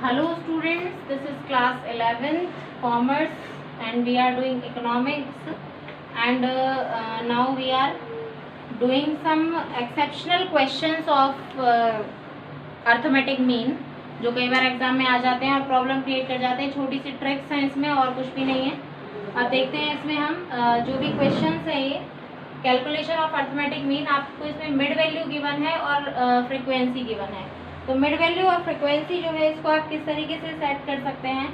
Hello students, this is class 11 commerce and we are doing economics and now we are doing some exceptional questions of arithmetic mean जो कई बार exam में आ जाते हैं और problem create कर जाते हैं। छोटी सी ट्रिक्स हैं इसमें और कुछ भी नहीं है। अब देखते हैं इसमें हम जो भी क्वेश्चंस है ये कैलकुलेशन ऑफ अर्थमेटिक मीन, आपको इसमें मिड वैल्यू गिवन है और फ्रीक्वेंसी गिवन है। तो मिड वैल्यू और फ्रीक्वेंसी जो है इसको आप किस तरीके से सेट कर सकते हैं।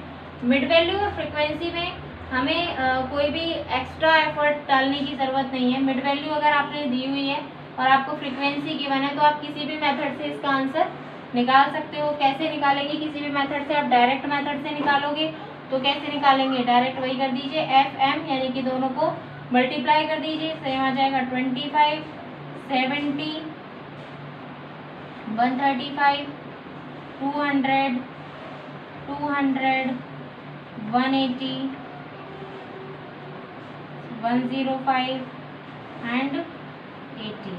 मिड वैल्यू और फ्रीक्वेंसी में हमें कोई भी एक्स्ट्रा एफर्ट डालने की ज़रूरत नहीं है। मिड वैल्यू अगर आपने दी हुई है और आपको फ्रीक्वेंसी गिवन है तो आप किसी भी मेथड से इसका आंसर निकाल सकते हो। कैसे निकालेंगे? किसी भी मेथड से। आप डायरेक्ट मेथड से निकालोगे तो कैसे निकालेंगे? डायरेक्ट वही कर दीजिए, एफ एम यानी कि दोनों को मल्टीप्लाई कर दीजिए, सेम आ जाएगा 25, 70, 135, 200, 180, 105 एंड 80।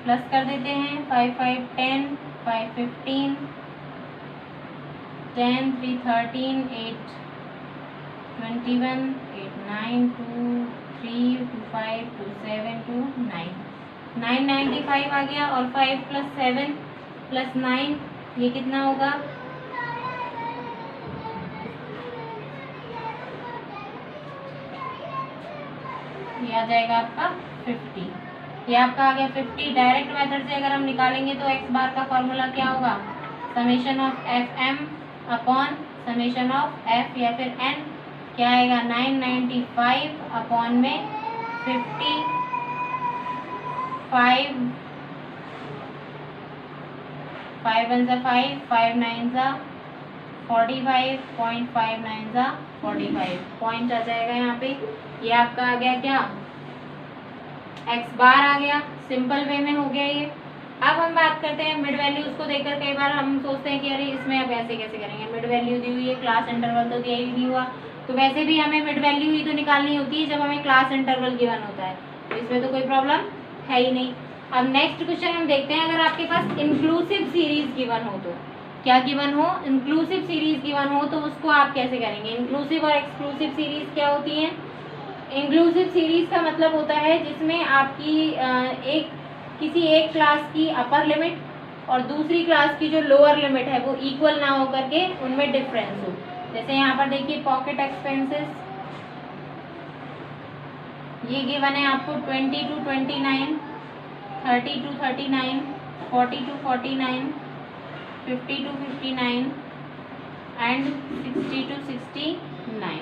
प्लस कर देते हैं 5, 5, 10, 5, 15, 10, 3, 13, 8, 21, 8, 9, 2, 3, 2, 5, 2, 7, 2, 9, 995 आ गया। और 5 + 7 + 9 ये कितना होगा? ये आ जाएगा आपका 50। ये आपका आ गया 50। डायरेक्ट मेथड से अगर हम निकालेंगे तो x बार का फॉर्मूला क्या होगा? Summation of f m upon summation of f या फिर n क्या आएगा? 995 अपॉन में 50, 5 1 सा 5, 5 9 सा 45, 0.59 सा 45 पॉइंट आ जाएगा यहाँ पे। ये आपका आ गया क्या? x बार आ गया। सिंपल वे में हो गया ये। अब हम बात करते हैं मिड वैल्यू। उसको देखकर कई बार हम सोचते हैं कि अरे इसमें अब ऐसे कैसे करेंगे, मिड वैल्यू दी हुई है, क्लास इंटरवल तो दिया ही नहीं हुआ। तो वैसे भी हमें मिड वैल्यू ही तो निकालनी होती है जब हमें क्लास इंटरवल गिवन होता है, तो इसमें तो कोई प्रॉब्लम है ही नहीं। अब नेक्स्ट क्वेश्चन हम देखते हैं, अगर आपके पास इंक्लूसिव सीरीज गिवन हो तो क्या गिवन हो? इंक्लूसिव सीरीज गिवन हो तो उसको आप कैसे करेंगे? इंक्लूसिव और एक्सक्लूसिव सीरीज क्या होती है? इंक्लूसिव सीरीज का मतलब होता है जिसमें आपकी किसी एक क्लास की अपर लिमिट और दूसरी क्लास की जो लोअर लिमिट है वो इक्वल ना हो करके उनमें डिफरेंस हो। जैसे यहाँ पर देखिए पॉकेट एक्सपेंसेस ये गिवन है आपको 20 to 29, 30 to 39, 40 to 49, 50 to 59 and 60 to 69।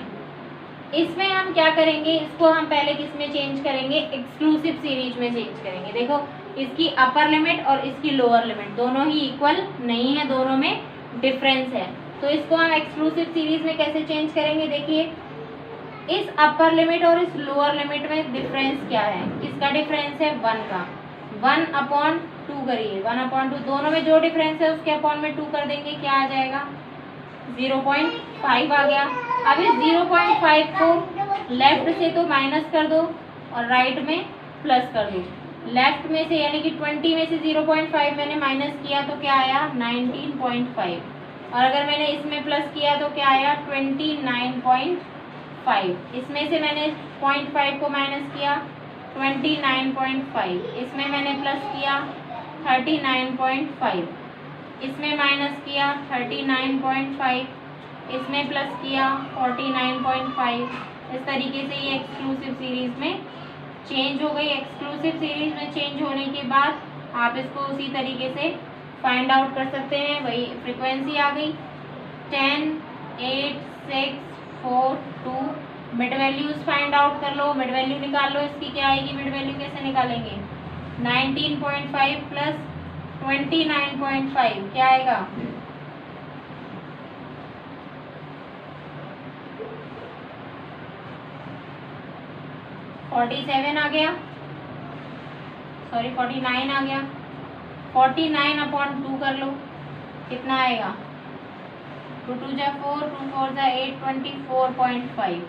इसमें हम क्या करेंगे? इसको हम पहले किस में चेंज करेंगे? एक्सक्लूसिव सीरीज में चेंज करेंगे। देखो इसकी अपर लिमिट और इसकी लोअर लिमिट दोनों ही इक्वल नहीं है, दोनों में डिफरेंस है। तो इसको हम एक्सक्लूसिव सीरीज में कैसे चेंज करेंगे? देखिए इस अपर लिमिट और इस लोअर लिमिट में डिफरेंस क्या है? किसका डिफरेंस है? 1 का। 1/2 करिए, 1/2 दोनों में जो डिफरेंस है उसके अपॉन में 2 कर देंगे, क्या आ जाएगा? 0.5 आ गया। अब इस 0.5 को लेफ्ट से तो माइनस कर दो और राइट में प्लस कर दो। लेफ्ट में से यानी कि 20 में से 0.5 मैंने माइनस किया तो क्या आया? 19.5। और अगर मैंने इसमें प्लस किया तो क्या आया? 29.5। इसमें से मैंने 0.5 को माइनस किया 29.5। इसमें मैंने प्लस किया 39.5। इसमें माइनस किया 39.5। इसमें प्लस किया 49.5। इस तरीके से ये एक्सक्लूसिव सीरीज में चेंज हो गई। एक्सक्लूसिव सीरीज में चेंज होने के बाद आप इसको उसी तरीके से फाइंड आउट कर सकते हैं। वही फ्रीक्वेंसी आ गई 10, 8, 6, 4, 2। मिड वैल्यूज फाइंड आउट कर लो, मिड वैल्यू निकाल लो। इसकी क्या आएगी? मिड वैल्यू कैसे निकालेंगे? 19.5 प्लस 29.5 क्या आएगा? 47 आ गया, सॉरी 49 आ गया। 49/2 कर लो, कितना आएगा? 2 2 जा 4, 2 4 जा 8, 24.5।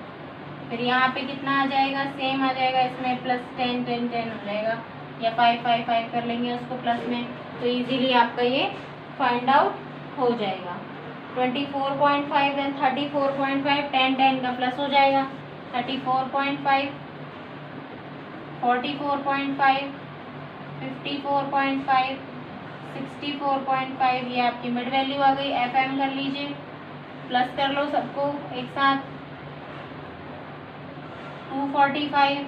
फिर यहाँ पे कितना आ जाएगा? सेम आ जाएगा, इसमें प्लस 10 10 10 हो जाएगा, या 5 5 5 कर लेंगे उसको प्लस में, तो इजीली आपका ये फाइंड आउट हो जाएगा। 24.5 देन 34.5, 10 का प्लस हो जाएगा 34.5, 44.5, 54.5, 64.5, ये आपकी मिड वैल्यू आ गई। FM कर लीजिए, प्लस कर लो सबको एक साथ। 245,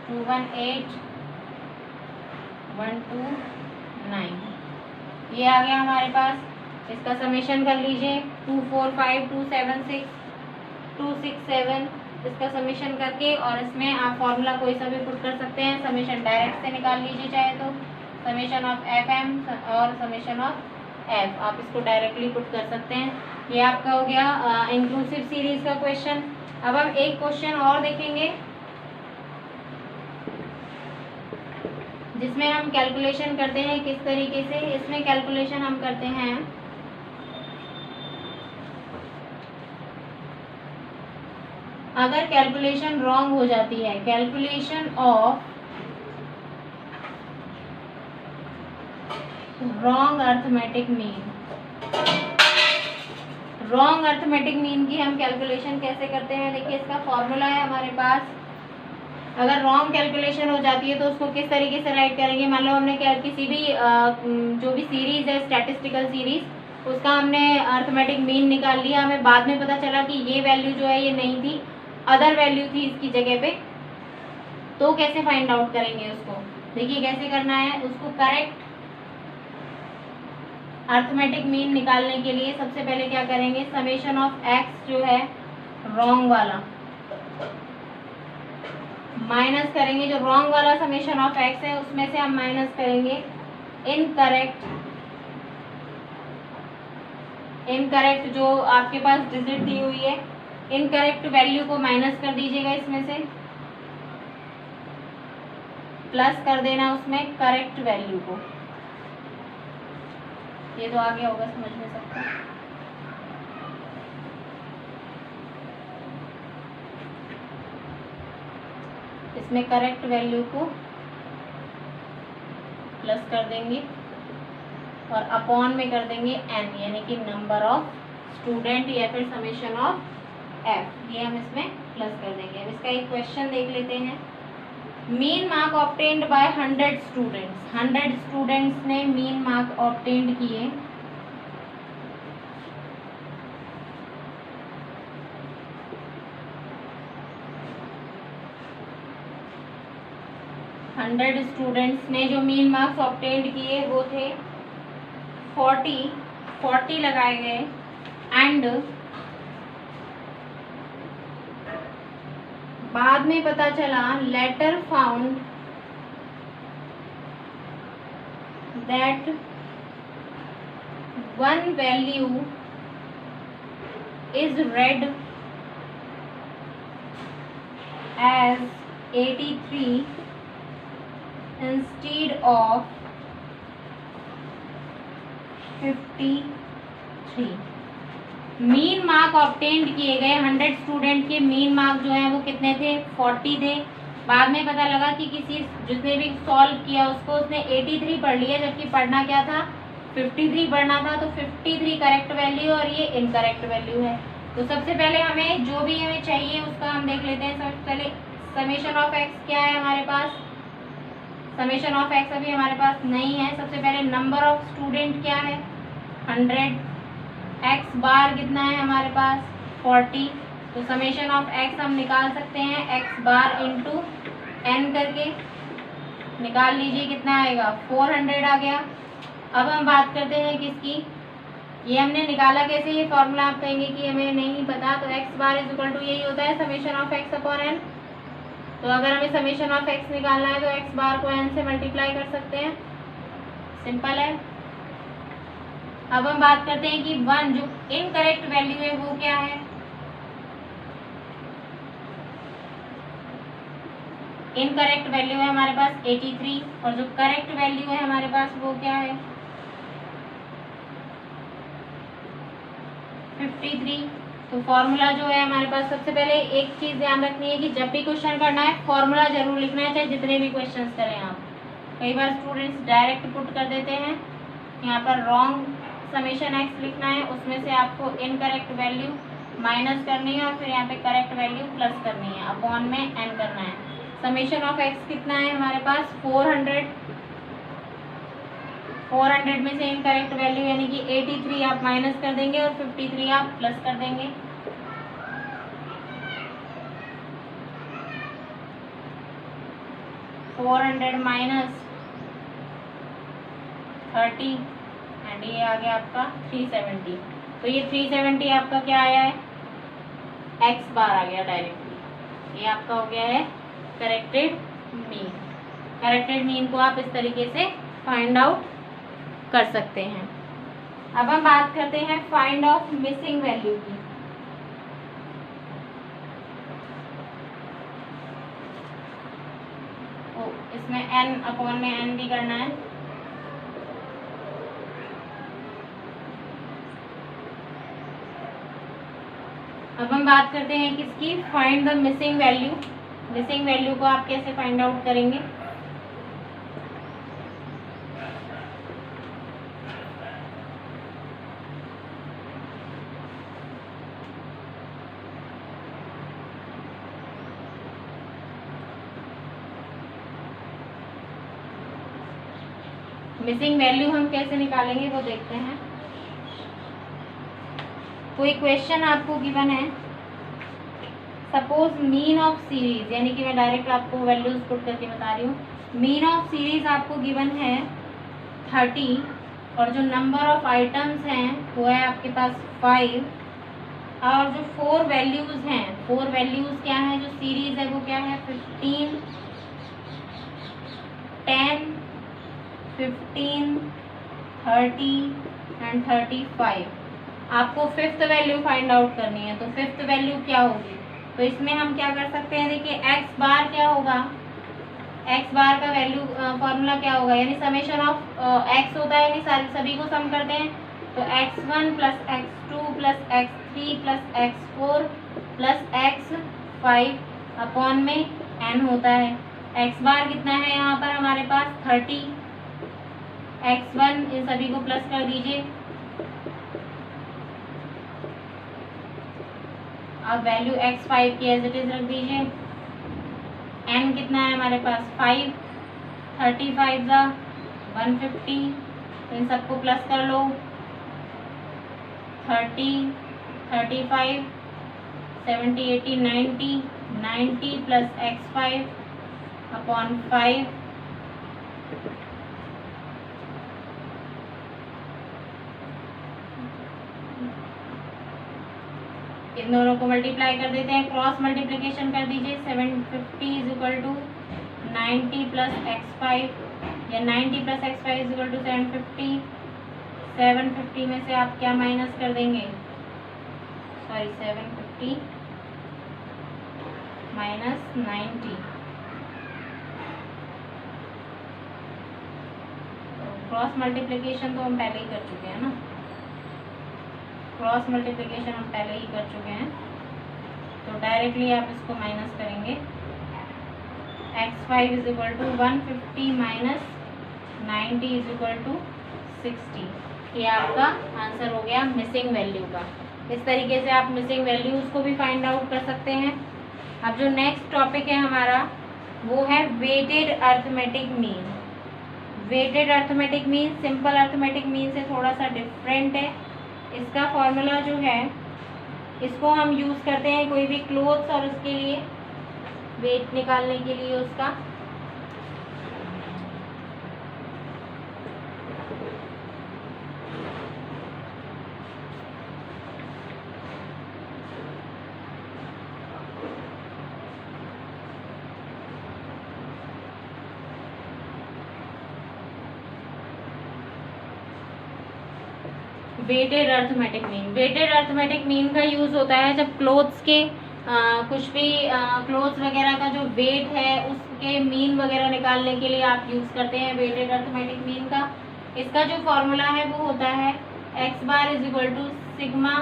218, 129, ये आ गया हमारे पास। इसका समेशन कर लीजिए 245, 276, 267, इसका समेशन करके, और इसमें आप फॉर्मूला कोई सा भी पुट कर सकते हैं। समेशन डायरेक्ट से निकाल लीजिए चाहे तो, समेशन ऑफ FM और समेशन ऑफ F, आप इसको डायरेक्टली पुट कर सकते हैं। ये आपका हो गया इंक्लूसिव सीरीज का क्वेश्चन। अब हम एक क्वेश्चन और देखेंगे जिसमें हम कैलकुलेशन करते हैं किस तरीके से। इसमें कैलकुलेशन हम करते हैं अगर कैलकुलेशन रॉन्ग हो जाती है, calculation of wrong arithmetic mean. Wrong arithmetic mean की हम कैलकुलेशन कैसे करते हैं, देखिए इसका फॉर्मूला है हमारे पास। अगर रॉन्ग कैलकुलेशन हो जाती है तो उसको किस तरीके से राइट करेंगे। मान लो हमने क्या किसी भी जो भी सीरीज है स्टैटिस्टिकल सीरीज, उसका हमने अर्थमेटिक मीन निकाल लिया, हमें बाद में पता चला कि ये वैल्यू जो है ये नहीं थी, अदर वैल्यू थी इसकी जगह पे, तो कैसे फाइंड आउट करेंगे उसको। देखिए कैसे करना है उसको। करेक्ट अर्थमेटिक मीन निकालने के लिए सबसे पहले क्या करेंगे, समेशन ऑफ एक्स जो है रॉन्ग वाला माइनस करेंगे। जो रॉन्ग वाला समेशन ऑफ एक्स है उसमें से हम माइनस करेंगे इनकरेक्ट जो आपके पास डिजिट दी हुई है, इनकरेक्ट वैल्यू को माइनस कर दीजिएगा इसमें से, प्लस कर देना उसमें करेक्ट वैल्यू को। ये तो आ गया होगा समझ में सबको। इसमें करेक्ट वैल्यू को प्लस कर देंगे और अपॉन में कर देंगे n, यानी कि नंबर ऑफ स्टूडेंट या फिर समेशन ऑफ f, ये हम इसमें प्लस कर देंगे। अब इसका एक क्वेश्चन देख लेते हैं। Mean mark obtained by 100 students. 100 students ने मीन मार्क ऑब्टेन्ड किए। स्टूडेंट्स ने जो मीन मार्क्स ऑब्टेन्ड किए वो थे 40 लगाए गए, एंड बाद में पता चला later found that one value is read as 83 instead of 53। Mean mark obtained किए गए 100 स्टूडेंट के मीन मार्क जो है वो कितने थे, 40 थे। बाद में पता लगा कि किसी जिसने भी सॉल्व किया उसको उसने 83 पढ़ लिया, जबकि पढ़ना क्या था, 53 पढ़ना था। तो 53 करेक्ट वैल्यू और ये इनकरेक्ट वैल्यू है। तो सबसे पहले हमें जो भी हमें चाहिए उसका हम देख लेते हैं। सबसे पहले समेशन ऑफ एक्स क्या है हमारे पास, समेशन ऑफ एक्स अभी हमारे पास नहीं है। सबसे पहले नंबर ऑफ स्टूडेंट क्या है 100, एक्स बार कितना है हमारे पास 40। तो समेशन ऑफ एक्स हम निकाल सकते हैं एक्स बार इंटू एन करके, निकाल लीजिए कितना आएगा 400 आ गया। अब हम बात करते हैं किसकी, ये हमने निकाला कैसे, ये फॉर्मूला आप कहेंगे कि हमें नहीं पता, तो x bar is equal to यही होता है summation of x upon n. तो अगर हमें समेशन ऑफ एक्स निकालना है तो एक्स बार को एन से मल्टीप्लाई कर सकते हैं, सिंपल है। अब हम बात करते हैं कि वन जो इनकरेक्ट वैल्यू है वो क्या है। इनकरेक्ट वैल्यू है हमारे पास 83 और जो करेक्ट वैल्यू है हमारे पास वो क्या है 53। तो फॉर्मूला जो है हमारे पास, सबसे पहले एक चीज़ ध्यान रखनी है कि जब भी क्वेश्चन करना है फॉर्मूला जरूर लिखना है, चाहे जितने भी क्वेश्चंस करें आप। कई बार स्टूडेंट्स डायरेक्ट पुट कर देते हैं, यहाँ पर रॉन्ग समेशन एक्स लिखना है, उसमें से आपको इनकरेक्ट वैल्यू माइनस करनी है और फिर यहाँ पे करेक्ट वैल्यू प्लस करनी है, अपॉन में एन करना है। समेशन ऑफ एक्स कितना है हमारे पास 400 में से इनकरेक्ट वैल्यू यानी कि 83 आप माइनस कर देंगे और 53 आप प्लस कर देंगे। -30 एंड ये आ गया आपका 370। तो ये 370 आपका क्या आया है एक्स बार आ गया डायरेक्टली। ये आपका हो गया है करेक्टेड मीन। करेक्टेड मीन को आप इस तरीके से फाइंड आउट कर सकते हैं। अब हम बात करते हैं फाइंड ऑफ मिसिंग वैल्यू की। इसमें n अपॉन में n भी करना है। अब हम बात करते हैं किसकी, find the missing value. Missing value को आप कैसे फाइंड आउट करेंगे। मिसिंग वैल्यू हम कैसे निकालेंगे वो देखते हैं। कोई क्वेश्चन आपको गिवन है, सपोज मीन ऑफ सीरीज, यानी कि मैं डायरेक्ट आपको वैल्यूज पुट करके बता रही हूँ। मीन ऑफ सीरीज आपको गिवन है 30 और जो नंबर ऑफ आइटम्स हैं वो है आपके पास 5 और जो 4 वैल्यूज हैं, 4 वैल्यूज क्या है, जो सीरीज है वो क्या है 15, 10, 15, 30 एंड 35। आपको फिफ्थ वैल्यू फाइंड आउट करनी है। तो फिफ्थ वैल्यू क्या होगी, तो इसमें हम क्या कर सकते हैं, देखिए एक्स बार क्या होगा, एक्स बार का वैल्यू फॉर्मूला क्या होगा, यानी समेशन ऑफ एक्स होता है, यानी सभी को सम करते हैं। तो x1 plus x2 plus x3 plus x4 plus x5 upon में n होता है। एक्स बार कितना है यहाँ पर हमारे पास 30, x1 इन सभी को प्लस कर दीजिए। अब वैल्यू x5 की एज इट इज रख दीजिए। n कितना है हमारे पास 5, 35 ज़ा 150, इन सबको प्लस कर लो। 30, 35, 70, 80, 90, 90 प्लस x5 अपॉन 5 इन दोनों को मल्टीप्लाई कर देते हैं, क्रॉस मल्टीप्लिकेशन कर दीजिए। 750 is equal to 90 plus x5 या 90 plus x5 is equal to 750। 750 में से आप क्या माइनस कर देंगे, सॉरी 750 माइनस 90, क्रॉस मल्टीप्लिकेशन तो हम पहले ही कर चुके हैं ना, क्रॉस मल्टीप्लिकेशन हम पहले ही कर चुके हैं। तो डायरेक्टली आप इसको माइनस करेंगे। x5 is equal to 150 minus 90 is equal to 60। ये आपका आंसर हो गया मिसिंग वैल्यू का। इस तरीके से आप मिसिंग वैल्यूज को भी फाइंड आउट कर सकते हैं। अब जो नेक्स्ट टॉपिक है हमारा वो है weighted arithmetic mean. Weighted arithmetic mean simple arithmetic mean से थोड़ा सा डिफरेंट है। इसका फॉर्मूला जो है इसको हम यूज़ करते हैं कोई भी क्लोथ्स और उसके लिए वेट निकालने के लिए उसका। Weighted arithmetic mean, weighted arithmetic mean का यूज़ होता है जब क्लोथ्स के कुछ भी क्लोथ्स वगैरह का जो वेट है उसके मीन वगैरह निकालने के लिए आप यूज़ करते हैं वेटेड अर्थमेटिक मीन का। इसका जो फॉर्मूला है वो होता है X bar is equal to sigma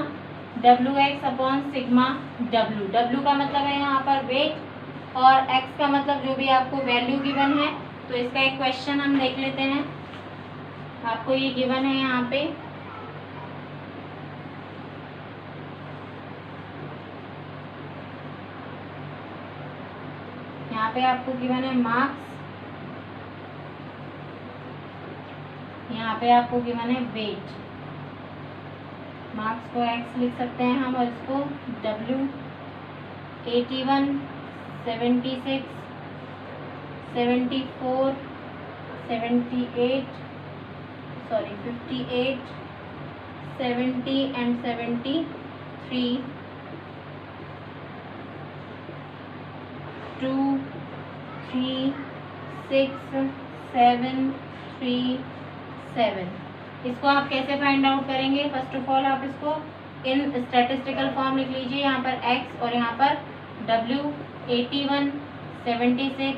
W X upon sigma W. W का मतलब है यहाँ पर वेट और एक्स का मतलब जो भी आपको वैल्यू गिवन है। तो इसका एक क्वेश्चन हम देख लेते हैं। आपको ये गिवन है यहाँ पे, यहाँ पे आपको गिवन है मार्क्स, यहाँ पे आपको गिवन है वेट। मार्क्स को एक्स लिख सकते हैं हम और इसको डब्ल्यू। 81, 76, 74, 78 sorry 58, 70 and 73, 2, 3, 6, 7, 3, 7। इसको आप कैसे फाइंड आउट करेंगे? फर्स्ट ऑफ ऑल आप इसको इन स्टैटिस्टिकल फॉर्म लिख लीजिए। यहाँ पर x और यहाँ पर w। 81, 76,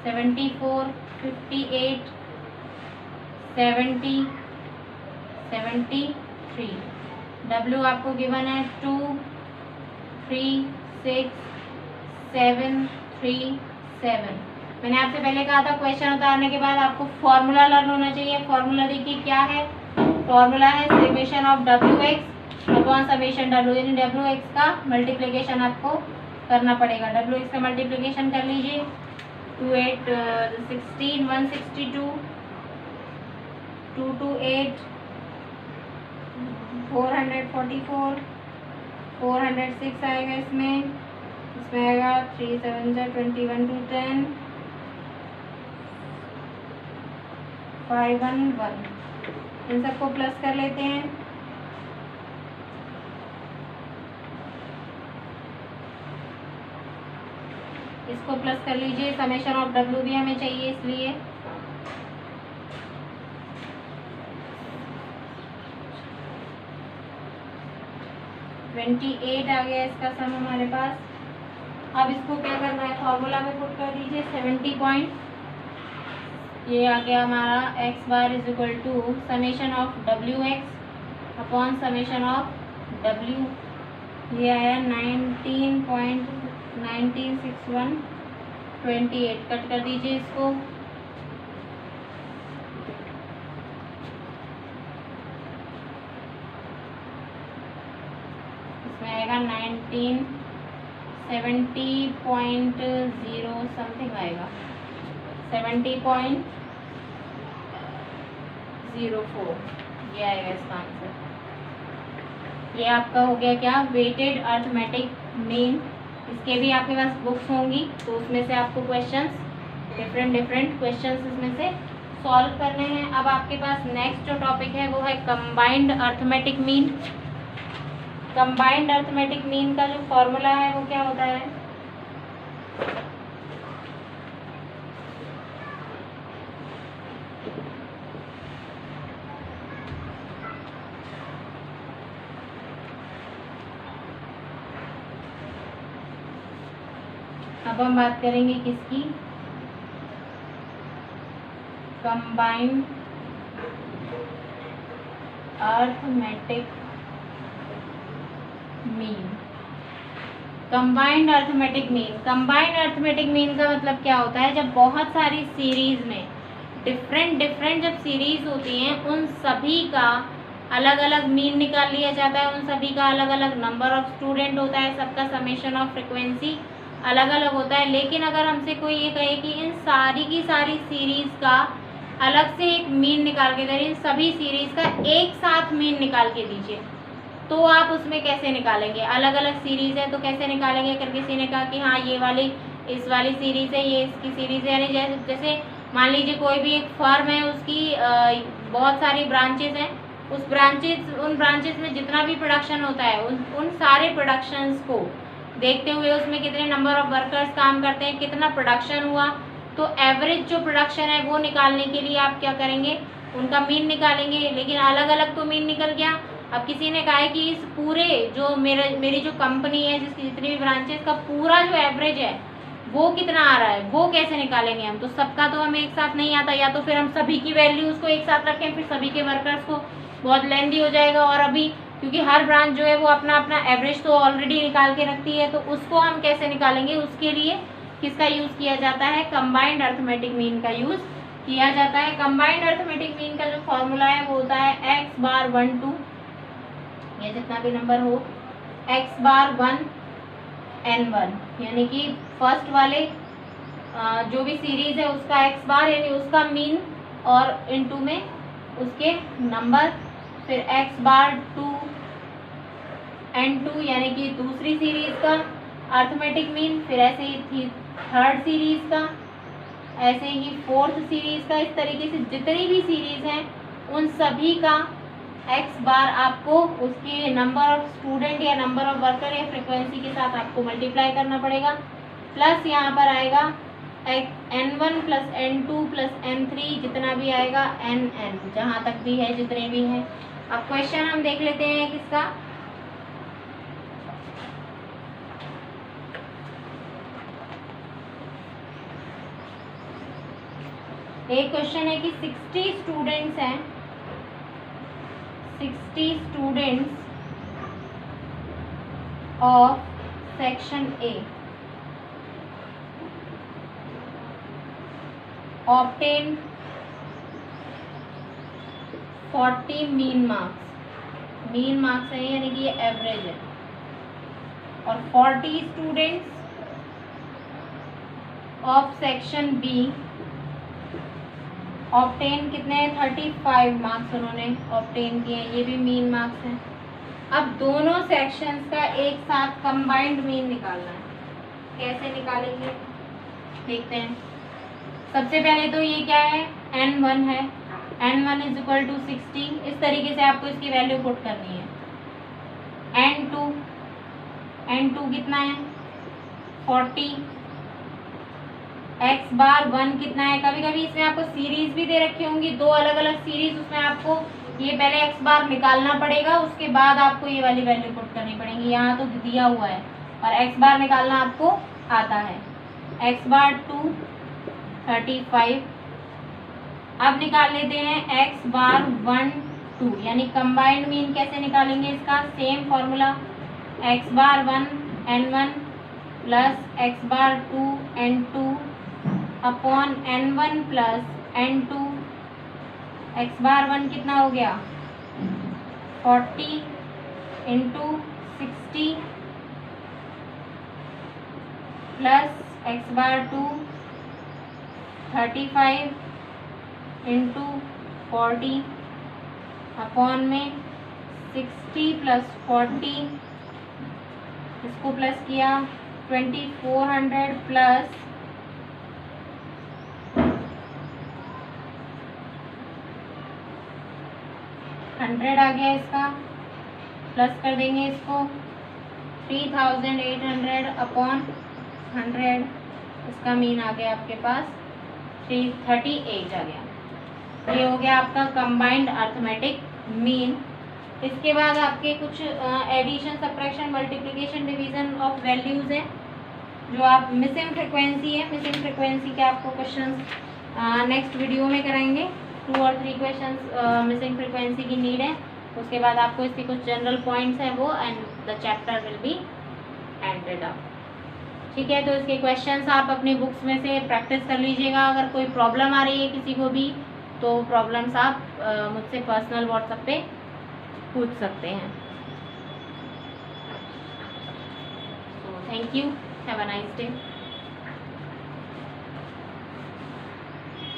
74, 58, 70, 73। w आपको गिवन है 2, 3, 6, 7, 3, 7। मैंने आपसे पहले कहा था क्वेश्चन उतारने के बाद आपको फॉर्मूला लर्न होना चाहिए। फॉर्मूला देखिए क्या है, फॉर्मूला है summation of W X upon summation W, यानी डब्ल्यू एक्स का मल्टीप्लिकेशन आपको करना पड़ेगा। डब्ल्यू एक्स का मल्टीप्लिकेशन कर लीजिए। 2, 8, 16, 162, 2, 2, 8, 444, 406 आएगा इसमें आएगा 3, 7, 21, 2, 10, 5, 1, 1। इन सबको प्लस कर लेते हैं। इसको प्लस कर लीजिए। समेशन ऑफ डब्ल्यू भी हमें चाहिए इसलिए $28 आ गया इसका सम हमारे पास। अब इसको क्या करना है, फॉर्मूला में पुट कर दीजिए 70 पॉइंट। ये आ गया हमारा X bar is equal to summation of W X upon summation of W. ये आया 19.196128। कट कर दीजिए इसको। इसमें आएगा 1970.0 समथिंग आएगा, 70.04। ये आएगा इसका आंसर। ये आपका हो गया क्या, वेटेड अर्थमेटिक मीन। इसके भी आपके पास बुक्स होंगी तो उसमें से आपको क्वेश्चंस डिफरेंट क्वेश्चंस इसमें से सॉल्व करने हैं। अब आपके पास नेक्स्ट जो टॉपिक है वो है combined arithmetic mean. Combined arithmetic mean का जो फॉर्मूला है वो क्या होता है, अब हम बात करेंगे किसकी, combined arithmetic mean. Combined arithmetic mean, combined arithmetic mean का मतलब क्या होता है, जब बहुत सारी सीरीज में डिफरेंट जब सीरीज होती हैं उन सभी का अलग अलग मीन निकाल लिया जाता है। उन सभी का अलग अलग नंबर ऑफ स्टूडेंट होता है, सबका समेशन ऑफ फ्रिक्वेंसी अलग अलग होता है। लेकिन अगर हमसे कोई ये कहे कि इन सारी की सारी सीरीज का अलग से एक मीन निकाल के दे, इन सभी सीरीज का एक साथ मीन निकाल के दीजिए, तो आप उसमें कैसे निकालेंगे, अलग अलग सीरीज है तो कैसे निकालेंगे। अगर किसी ने कहा कि हाँ ये वाली इस वाली सीरीज है, ये इसकी सीरीज है, यानी जैसे मान लीजिए कोई भी एक फर्म है, उसकी बहुत सारी ब्रांचेज हैं, उन ब्रांचेज में जितना भी प्रोडक्शन होता है उन सारे प्रोडक्शंस को देखते हुए उसमें कितने नंबर ऑफ वर्कर्स काम करते हैं, कितना प्रोडक्शन हुआ, तो एवरेज जो प्रोडक्शन है वो निकालने के लिए आप क्या करेंगे, उनका मीन निकालेंगे। लेकिन अलग अलग तो मीन निकल गया, अब किसी ने कहा है कि इस पूरे जो मेरी जो कंपनी है, जिसकी जितनी भी ब्रांच है, इसका पूरा जो एवरेज है वो कितना आ रहा है, वो कैसे निकालेंगे हम? तो सबका तो हमें एक साथ नहीं आता, या तो फिर हम सभी की वैल्यूज को एक साथ रखें, फिर सभी के वर्कर्स को, बहुत लेंदी हो जाएगा। और अभी क्योंकि हर ब्रांच जो है वो अपना अपना एवरेज तो ऑलरेडी निकाल के रखती है, तो उसको हम कैसे निकालेंगे? उसके लिए किसका यूज़ किया जाता है? कंबाइंड अर्थमेटिक मीन का यूज़ किया जाता है। कंबाइंड अर्थमेटिक मीन का जो फॉर्मूला है वो होता है x बार 1 2, ये जितना भी नंबर हो, x बार 1 n1, यानी कि फर्स्ट वाले जो भी सीरीज है उसका x बार यानी उसका मीन, और इनटू में उसके नंबर, फिर x बार 2 n2 यानी कि दूसरी सीरीज का अर्थमेटिक मीन, फिर ऐसे ही थी थर्ड सीरीज का, ऐसे ही फोर्थ सीरीज का। इस तरीके से जितनी भी सीरीज हैं उन सभी का x बार आपको उसके नंबर ऑफ स्टूडेंट या नंबर ऑफ वर्कर या फ्रिक्वेंसी के साथ आपको मल्टीप्लाई करना पड़ेगा, प्लस यहाँ पर आएगा n1 plus n2 plus n3 जितना भी आएगा nn, जहाँ तक भी है जितने भी हैं। अब क्वेश्चन हम देख लेते हैं किसका। एक क्वेश्चन है कि 60 स्टूडेंट्स हैं, 60 students of section A obtain 40 mean marks, mean marks है यानी कि ये एवरेज है, और 40 students of section B obtain कितने हैं? 35 मार्क्स उन्होंने ऑब्टेन किए हैं, ये भी मीन मार्क्स हैं। अब दोनों सेक्शंस का एक साथ कंबाइंड मीन निकालना है, कैसे निकालेंगे देखते हैं। सबसे पहले तो ये क्या है? n1 है, n1 इज इक्वल टू 60, इस तरीके से आपको इसकी वैल्यू पुट करनी है। n2 कितना है? 40, x बार 1 कितना है? कभी कभी इसमें आपको सीरीज भी दे रखी होंगी, दो अलग अलग सीरीज, उसमें आपको ये पहले x बार निकालना पड़ेगा, उसके बाद आपको ये वाली वैल्यू पुट करनी पड़ेगी। यहाँ तो दिया हुआ है और x बार निकालना आपको आता है। x बार 2 35, अब निकाल लेते हैं x बार 1 2, यानी कंबाइंड मीन कैसे निकालेंगे इसका? सेम फॉर्मूला, x बार 1 n1 प्लस x बार 2 n2 upon n1 plus n2। x बार 1 कितना हो गया? 40 इंटू 60 प्लस x बार 2 35 इंटू 40 अपॉन में 60 प्लस 40, इसको प्लस किया 2400 प्लस 100 आ गया, इसका प्लस कर देंगे इसको 3800 अपॉन 100, इसका मीन आ गया आपके पास 338 आ गया। ये हो गया आपका कंबाइंड अर्थमेटिक मीन। इसके बाद आपके कुछ addition, subtraction, multiplication, division of values हैं जो आप मिसिंग फ्रिक्वेंसी है, मिसिंग फ्रिक्वेंसी के आपको क्वेश्चंस नेक्स्ट वीडियो में कराएंगे। 2 और 3 क्वेश्चंस मिसिंग फ्रिक्वेंसी की नीड है, उसके बाद आपको इसके कुछ जनरल पॉइंट्स हैं वो, and the chapter will be ended up. ठीक है, तो इसके क्वेश्चंस आप अपनी बुक्स में से प्रैक्टिस कर लीजिएगा। अगर कोई प्रॉब्लम आ रही है किसी को भी तो प्रॉब्लम्स आप मुझसे पर्सनल व्हाट्सएप पे पूछ सकते हैं। Thank you, have a nice day.